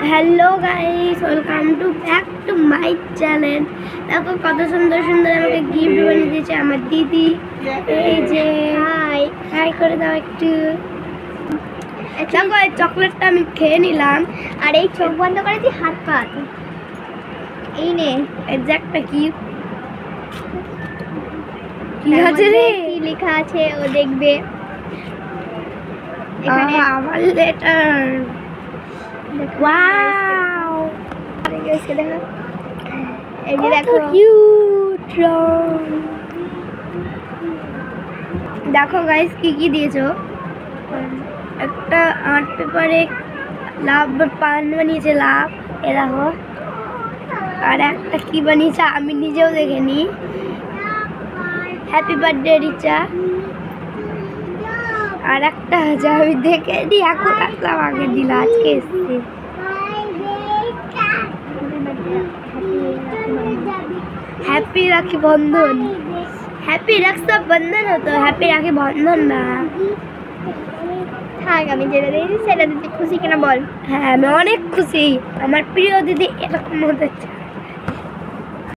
Hello guys, welcome to back to my channel. দেখো কত সুন্দর সুন্দর আমাকে গিফট বানিয়ে দিয়েছে আমার দিদি। এই যে হাই হাই করে দাও একটু। দেখো এই চকলেটটা আমি খেয়ে নিলাম, আর এই চোখ বন্ধ করেছি হাত পা। এই নে এক্সাক্টটা কি কি আছে রে, কি লেখা আছে ও দেখবে। এখানে আমার লেটার। ওয়াও, দেখো এই যে দেখো দেখো কিউট। দেখো গাইস কি কি দিয়েছো। একটা আর্ট পেপারে লাভ পান বানিয়েছে, লাভ এ দেখো। আর একটা কি বানিয়েছে আমি নিজেও দেখিনি, হ্যাপি বার্থডে রিচা। আর একটা আছে আমি দেখে দিই, এখন আসলাম আগে দিল, আজকে এসছে। হ্যাপি রাখি বন্ধন, হ্যাপি রক্ষা বন্ধন হতো, হ্যাপি রাখি বন্ধন না। থাক, আমি যেটা দিয়েছি সেটা দিতে খুশি কিনা বল। হ্যাঁ আমি অনেক খুশি, আমার প্রিয় দিদি এরকম হতে চায়।